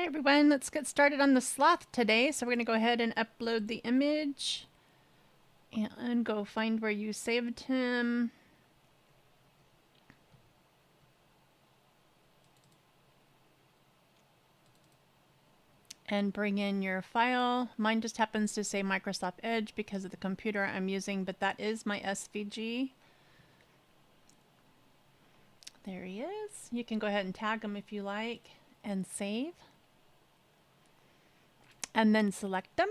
Hey everyone, let's get started on the sloth today. So we're going to go ahead and upload the image and go find where you saved him. And bring in your file. Mine just happens to say Microsoft Edge because of the computer I'm using, but that is my SVG. There he is. You can go ahead and tag him if you like and save. And then select them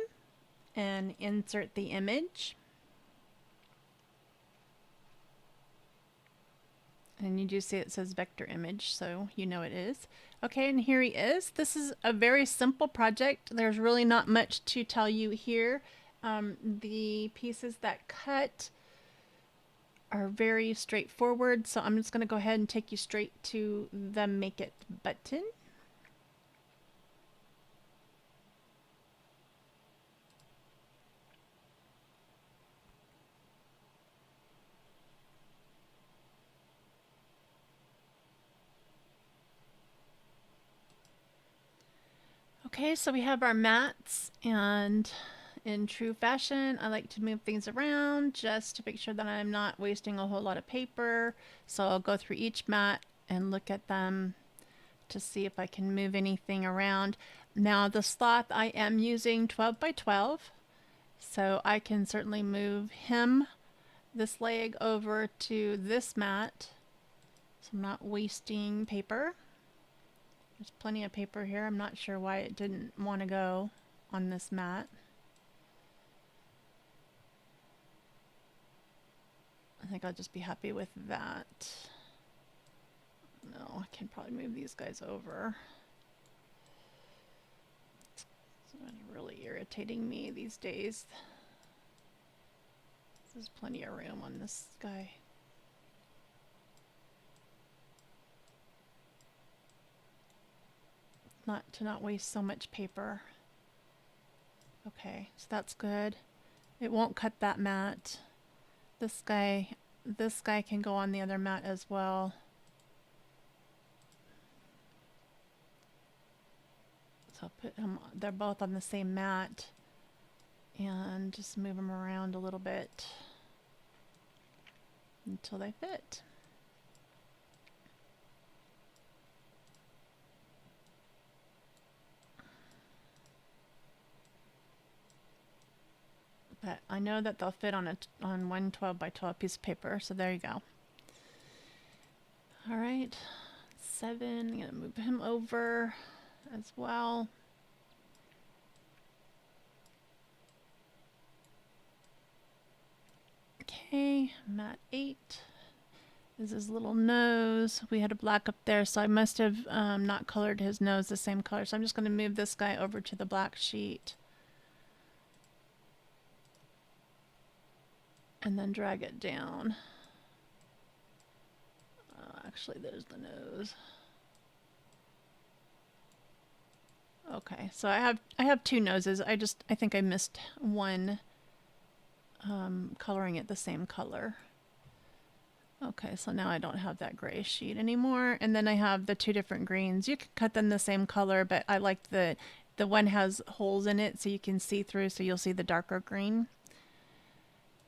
and insert the image. And you do see it says vector image, so you know it is. Okay, and here he is. This is a very simple project. There's really not much to tell you here. The pieces that cut are very straightforward, so I'm just going to go ahead and take you straight to the Make It button. Okay, so we have our mats, and in true fashion, I like to move things around just to make sure that I'm not wasting a whole lot of paper. So I'll go through each mat and look at them to see if I can move anything around. Now the sloth, I am using 12 by 12, so I can certainly move him, this leg, over to this mat, so I'm not wasting paper. There's plenty of paper here. I'm not sure why it didn't want to go on this mat. I think I'll just be happy with that. No, I can probably move these guys over. It's really irritating me these days. There's plenty of room on this guy. Not waste so much paper. Okay, so that's good. It won't cut that mat. This guy can go on the other mat as well. So I'll put them, they're both on the same mat, and just move them around a little bit until they fit. But I know that they'll fit on one 12 by 12 piece of paper, so there you go. All right, 7, I'm gonna move him over as well. Okay, mat 8 is his little nose. We had a black up there, so I must have not colored his nose the same color. So I'm just gonna move this guy over to the black sheet. And then drag it down. Actually, there's the nose. Okay, so I have two noses. I think I missed one, coloring it the same color. Okay, so now I don't have that gray sheet anymore. And then I have the two different greens. You can cut them the same color, but I like the one has holes in it so you can see through, so you'll see the darker green.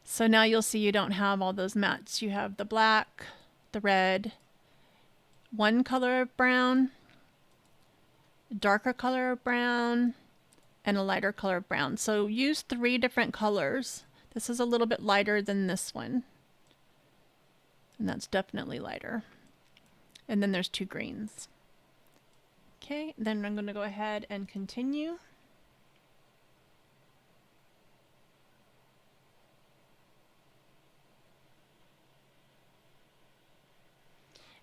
So now you'll see you don't have all those mats. You have the black, the red, one color of brown, darker color of brown, and a lighter color of brown. So use 3 different colors. This is a little bit lighter than this one. And that's definitely lighter. And then there's 2 greens. Okay, then I'm going to go ahead and continue.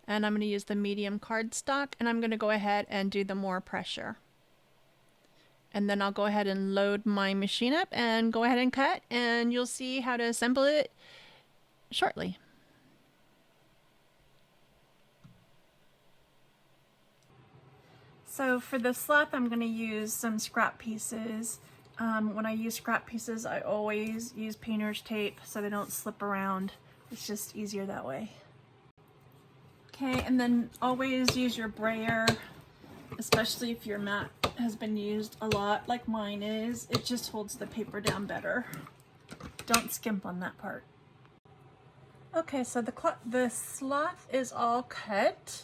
And I'm going to use the medium cardstock, and I'm going to go ahead and do the more pressure. And then I'll go ahead and load my machine up and go ahead and cut, and you'll see how to assemble it shortly. So for the sloth, I'm going to use some scrap pieces. When I use scrap pieces, I always use painter's tape so they don't slip around. It's just easier that way. Okay, and then always use your brayer especially if your mat has been used a lot like mine is. It just holds the paper down better. Don't skimp on that part. Okay, so the sloth is all cut.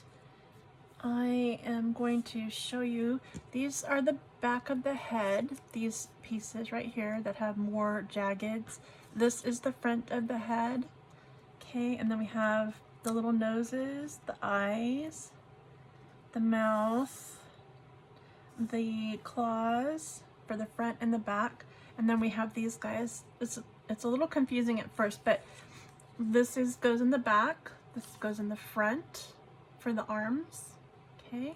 I am going to show you, these are the back of the head, these pieces right here that have more jaggeds. This is the front of the head. Okay, and then we have the little noses, the eyes, the mouth, the claws for the front and the back, and then we have these guys. It's a little confusing at first, but this goes in the back, this goes in the front for the arms. Okay,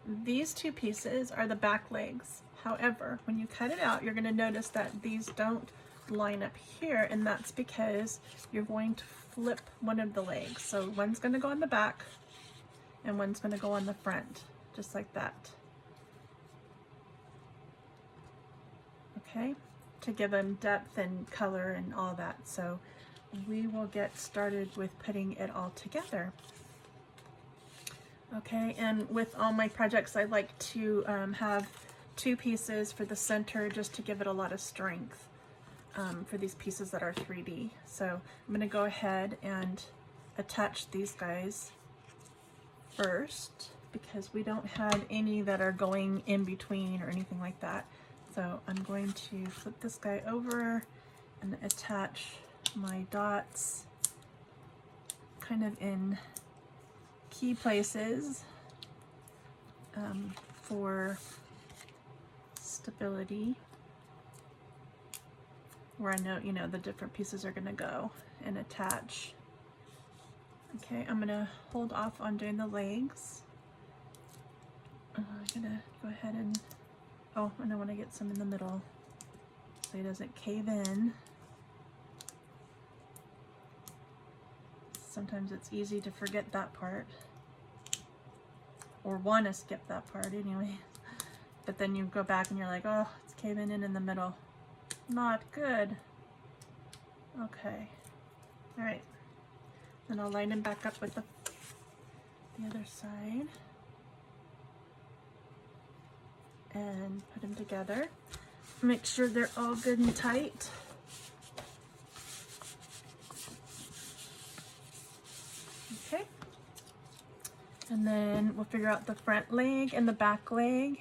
these two pieces are the back legs. However, when you cut it out, you're going to notice that these don't line up here, and that's because you're going to flip one of the legs. So one's going to go on the back and one's going to go on the front, just like that. Okay, to give them depth and color and all that. So we will get started with putting it all together. Okay, and with all my projects, I like to have two pieces for the center just to give it a lot of strength for these pieces that are 3D. So I'm going to go ahead and attach these guys first because we don't have any that are going in between or anything like that. So I'm going to flip this guy over and attach my dots kind of in key places for stability, where I know, you know, the different pieces are going to go and attach. Okay, I'm going to hold off on doing the legs. I'm going to go ahead and, oh, and I want to get some in the middle so it doesn't cave in. Sometimes it's easy to forget that part, or want to skip that part anyway. But then you go back and you're like, oh, it's caving in the middle. Not good. Okay. All right. Then I'll line them back up with the other side and put them together. Make sure they're all good and tight. Okay. And then we'll figure out the front leg and the back leg.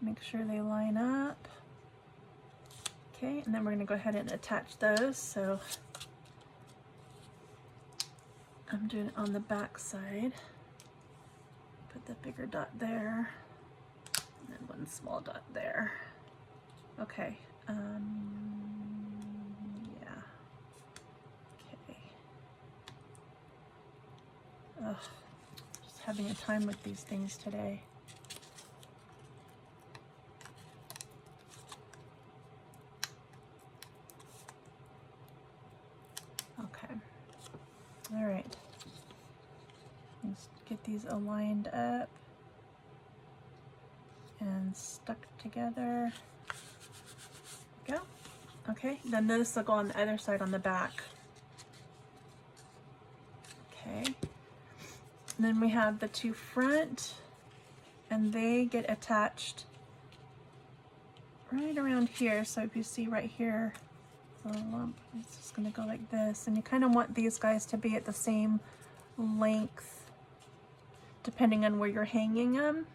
Make sure they line up. Okay, and then we're going to go ahead and attach those. So I'm doing it on the back side. Put the bigger dot there, and then one small dot there. Okay. Yeah. Okay. Ugh, just having a time with these things today. Okay. All right. Let's get these aligned up and stuck together. Go. Okay, then this will go on the other side on the back. Okay. And then we have the two front, and they get attached right around here. So if you see right here, the lump, it's just going to go like this. And you kind of want these guys to be at the same length depending on where you're hanging them.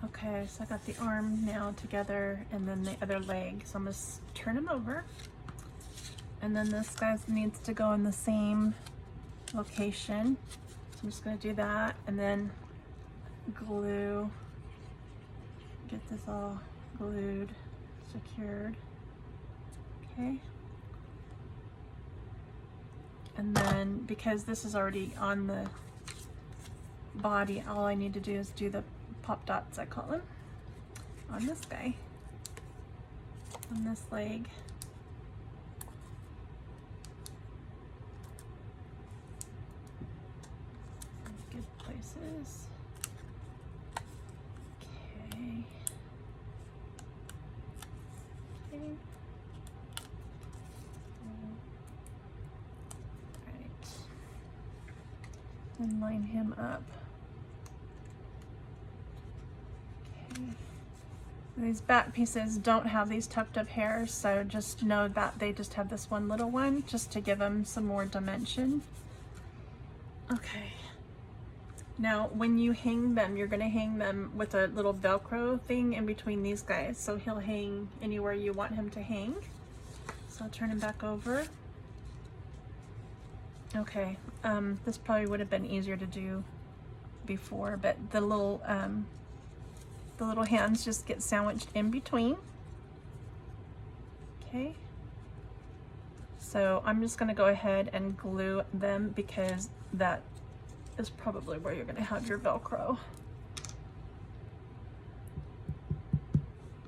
Okay, so I got the arm now together and then the other leg. So I'm going to turn him over. And then this guy needs to go in the same location. So I'm just going to do that and then glue, get this all glued, secured. Okay. And then because this is already on the body, all I need to do is do the pop dots, I call them, on this guy, on this leg. Good places. Okay. Okay. Right. And line him up. Okay. These back pieces don't have these tucked up hairs, so just know that they just have this one little one, just to give them some more dimension. Okay. Now, when you hang them, you're gonna hang them with a little Velcro thing in between these guys, so he'll hang anywhere you want him to hang. So I'll turn him back over. Okay, this probably would have been easier to do before, but the little hands just get sandwiched in between. Okay. So I'm just gonna go ahead and glue them because that is probably where you're gonna have your Velcro.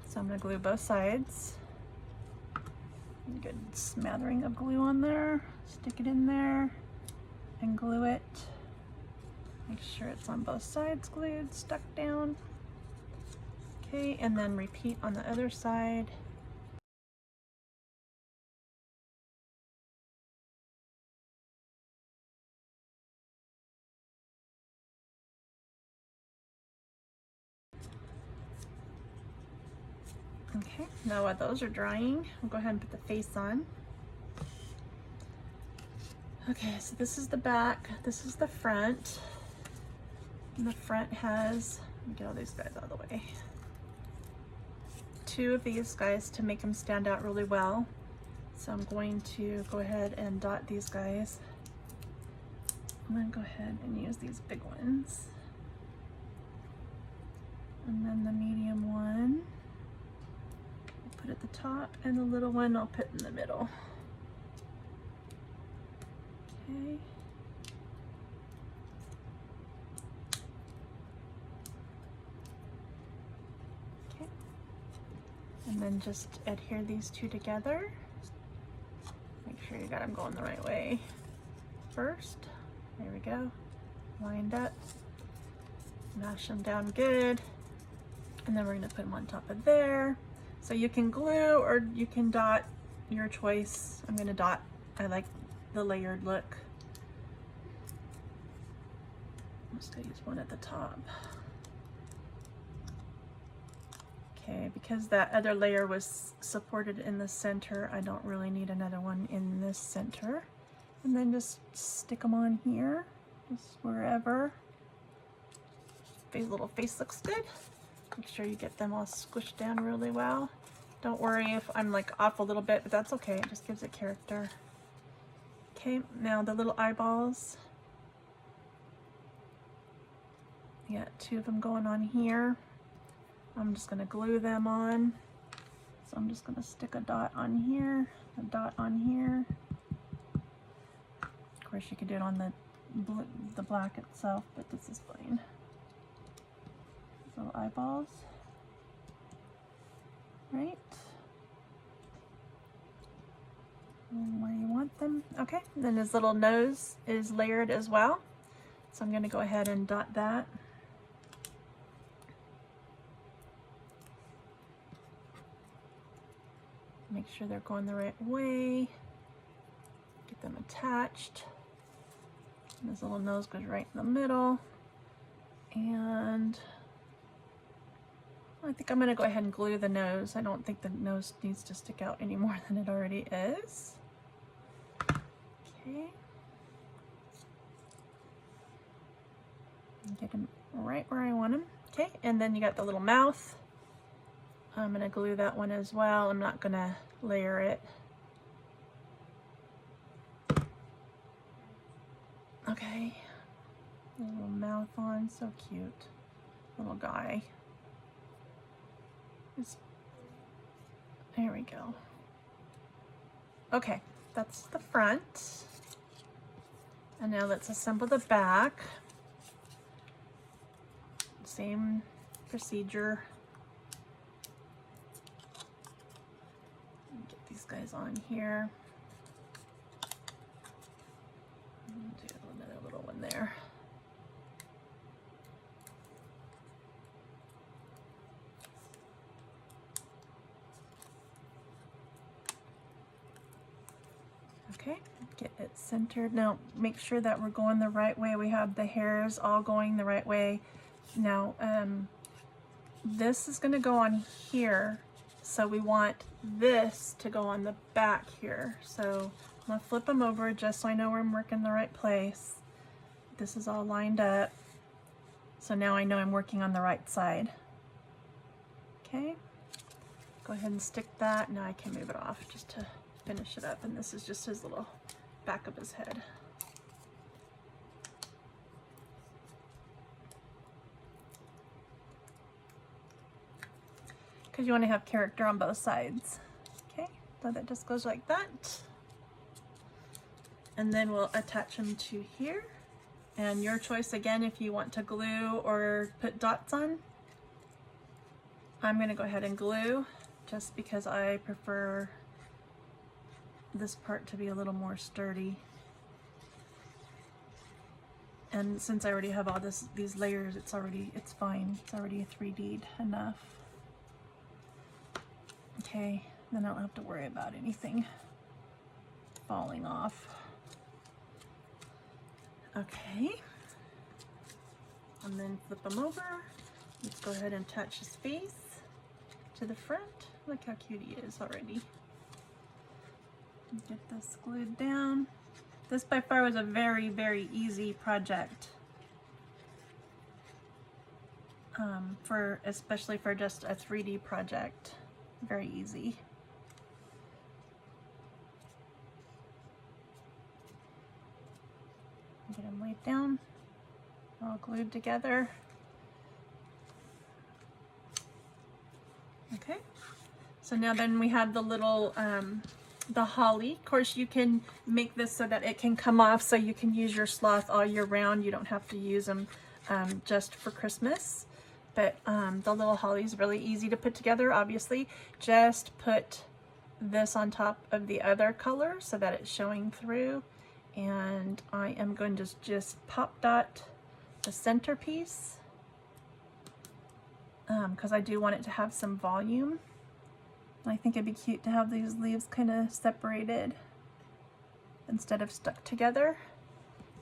So I'm gonna glue both sides. Good smattering of glue on there. Stick it in there and glue it. Make sure it's on both sides glued, stuck down. Okay, and then repeat on the other side. Okay, now while those are drying, I'll go ahead and put the face on. Okay, so this is the back, this is the front. And the front has, let me get all these guys out of the way. Two of these guys to make them stand out really well. So I'm going to go ahead and dot these guys. I'm gonna go ahead and use these big ones. And then the medium one, I'll put at the top, and the little one I'll put in the middle. Okay. Okay. And then just adhere these two together. Make sure you got them going the right way first. There we go. Lined up. Mash them down good. And then we're going to put them on top of there. So you can glue or you can dot, your choice. I'm going to dot. I like the layered look. I'm just going to use one at the top. Okay, because that other layer was supported in the center, I don't really need another one in this center. And then just stick them on here, just wherever. His little face looks good. Make sure you get them all squished down really well. Don't worry if I'm like off a little bit, but that's okay. It just gives it character. Okay, now the little eyeballs. You got two of them going on here. I'm just gonna glue them on. So I'm just gonna stick a dot on here, a dot on here. Of course you could do it on the black itself, but this is fine. These little eyeballs. Right. And where you want them. Okay, and then his little nose is layered as well. So I'm gonna go ahead and dot that. Make sure they're going the right way. Get them attached. And this little nose goes right in the middle. And I think I'm going to go ahead and glue the nose. I don't think the nose needs to stick out any more than it already is. Okay. Get them right where I want them. Okay, and then you got the little mouth. I'm going to glue that one as well. I'm not going to layer it. Okay. Little mouth on, so cute. Little guy. There we go. Okay, that's the front. And now let's assemble the back. Same procedure. Get these guys on here. Do another little one there. Okay, get it centered. Now make sure that we're going the right way. We have the hairs all going the right way. Now this is going to go on here, so we want this to go on the back here. So I'm going to flip them over just so I know I'm working the right place. This is all lined up, so now I know I'm working on the right side. Okay, go ahead and stick that. Now I can move it off just to finish it up, and this is just his little back of his head. Because you want to have character on both sides. Okay, so that just goes like that. And then we'll attach them to here. And your choice again if you want to glue or put dots on. I'm going to go ahead and glue just because I prefer this part to be a little more sturdy. And since I already have all these layers, it's fine. It's already 3D'd enough. Okay, then I don't have to worry about anything falling off. Okay, and then flip them over. Let's go ahead and attach his face to the front. Look how cute he is already. Get this glued down. This by far was a very, very easy project. Especially for just a 3D project. Very easy. Get them laid down, all glued together. Okay, so now then we have the little the holly. Of course you can make this so that it can come off, so you can use your sloth all year round. You don't have to use them just for Christmas. But the little holly is really easy to put together. Obviously, just put this on top of the other color so that it's showing through. And I am going to just pop dot the centerpiece because I do want it to have some volume. I think it'd be cute to have these leaves kind of separated instead of stuck together.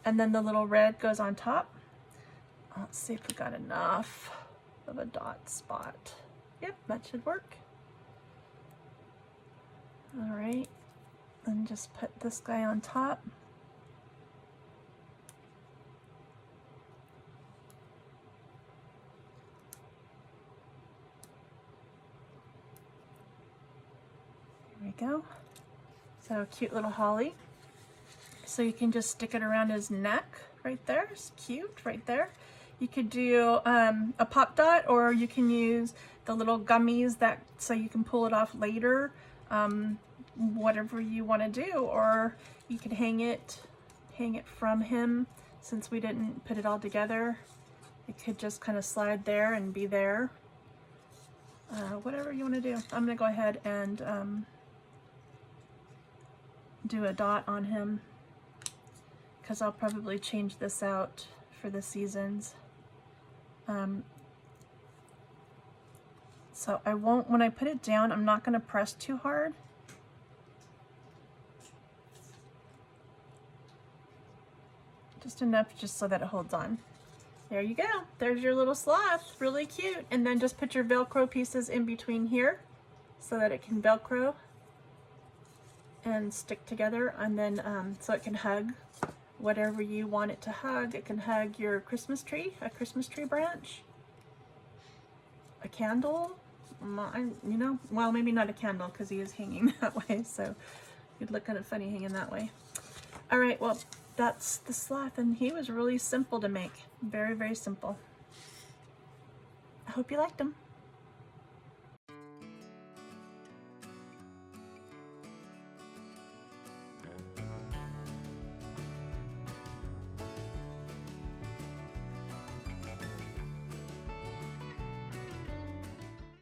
And then the little red goes on top. Let's see if we got enough of a dot spot. Yep, that should work. All right, and just put this guy on top. There we go. So cute little holly. So you can just stick it around his neck right there. It's cute right there. You could do a pop dot, or you can use the little gummies so you can pull it off later. Whatever you want to do, or you could hang it from him. Since we didn't put it all together, it could just kind of slide there and be there. Whatever you want to do. I'm gonna go ahead and do a dot on him because I'll probably change this out for the seasons. So I won't, when I put it down, I'm not going to press too hard. Just enough just so that it holds on. There you go. There's your little sloth. Really cute. And then just put your Velcro pieces in between here so that it can Velcro and stick together, and then so it can hug whatever you want it to hug. It can hug your Christmas tree, a Christmas tree branch, a candle, you know, well, maybe not a candle because he is hanging that way, so it'd look kind of funny hanging that way. All right, well, that's the sloth, and he was really simple to make. Very, very simple. I hope you liked him.